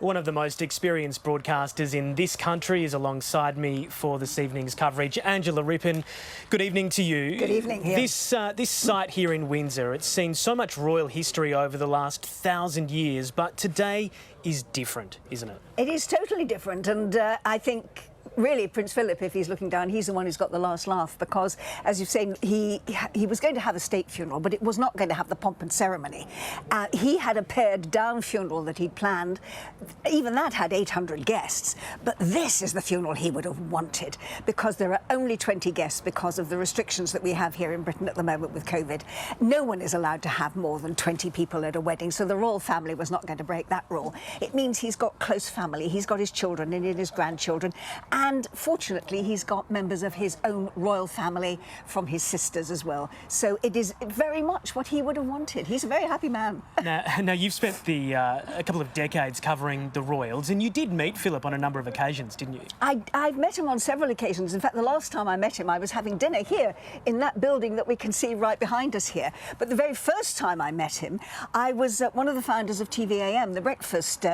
One of the most experienced broadcasters in this country is alongside me for this evening's coverage. Angela Rippon, good evening to you. Good evening. This site here in Windsor, it's seen so much royal history over the last 1,000 years, but today is different, isn't it? It is totally different, and I think really Prince Philip, if he's looking down, he's the one who's got the last laugh, because, as you've seen, he was going to have a state funeral, but it was not going to have the pomp and ceremony. He had a pared-down funeral that he'd planned. Even that had 800 guests, but this is the funeral he would have wanted, because there are only 20 guests because of the restrictions that we have here in Britain at the moment with COVID. No one is allowed to have more than 20 people at a wedding, so the royal family was not going to break that rule. It means he's got close family, he's got his children and his grandchildren, and fortunately, he's got members of his own royal family from his sisters as well. So it is very much what he would have wanted. He's a very happy man. Now you've spent a couple of decades covering the royals, and you did meet Philip on a number of occasions, didn't you? I've met him on several occasions. In fact, the last time I met him, I was having dinner here in that building that we can see right behind us here. But the very first time I met him, I was one of the founders of TVAM, the breakfast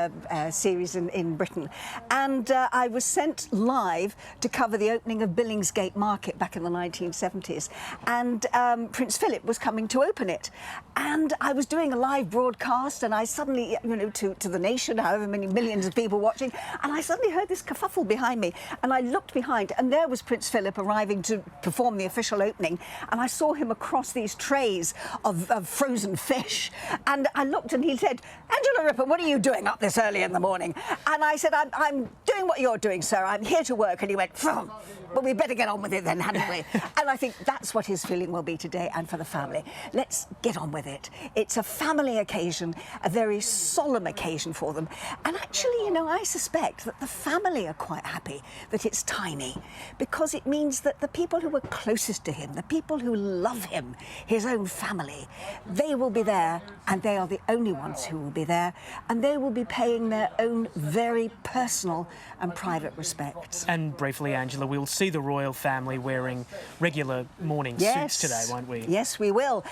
series in Britain. And I was sent live to cover the opening of Billingsgate Market back in the 1970s. And Prince Philip was coming to open it. And I was doing a live broadcast, and I suddenly, to the nation, however many millions of people watching, and I suddenly heard this kerfuffle behind me. And I looked behind, and there was Prince Philip arriving to perform the official opening. And I saw him across these trays of frozen fish. And I looked, and he said, "Angela Rippon, what are you doing up this early in the morning?" And I said, I'm doing what you're doing, sir. I'm here to work. And he went, "Phew, well, we better get on with it then, hadn't we?" And I think that's what his feeling will be today, and for the family. Let's get on with it. It's a family occasion, a very solemn occasion for them. And actually, I suspect that the family are quite happy that it's tiny, because it means that the people who are closest to him, the people who love him, his own family, they will be there, and they are the only ones who will be there, and they will be paying their own very personal and private respects. And briefly, Angela, we'll see the royal family wearing regular morning suits today, won't we? Yes, we will.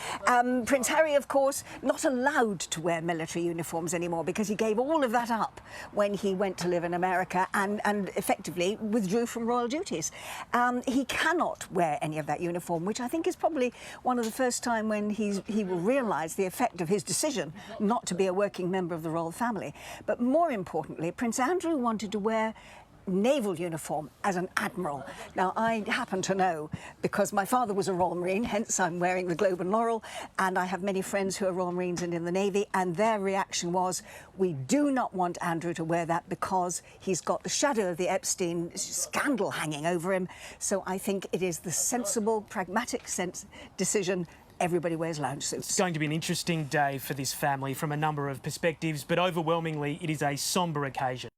Prince Harry, of course, not allowed to wear military uniforms anymore, because he gave all of that up when he went to live in America and effectively withdrew from royal duties. He cannot wear any of that uniform, which I think is probably one of the first time when he will realise the effect of his decision not to be a working member of the royal family. But more importantly, Prince Andrew wanted to wear naval uniform as an admiral. Now, I happen to know, because my father was a Royal Marine, hence I'm wearing the Globe and Laurel, and I have many friends who are Royal Marines and in the Navy, and their reaction was, we do not want Andrew to wear that because he's got the shadow of the Epstein scandal hanging over him. So I think it is the sensible, pragmatic decision. Everybody wears lounge suits. It's going to be an interesting day for this family from a number of perspectives, but overwhelmingly it is a sombre occasion.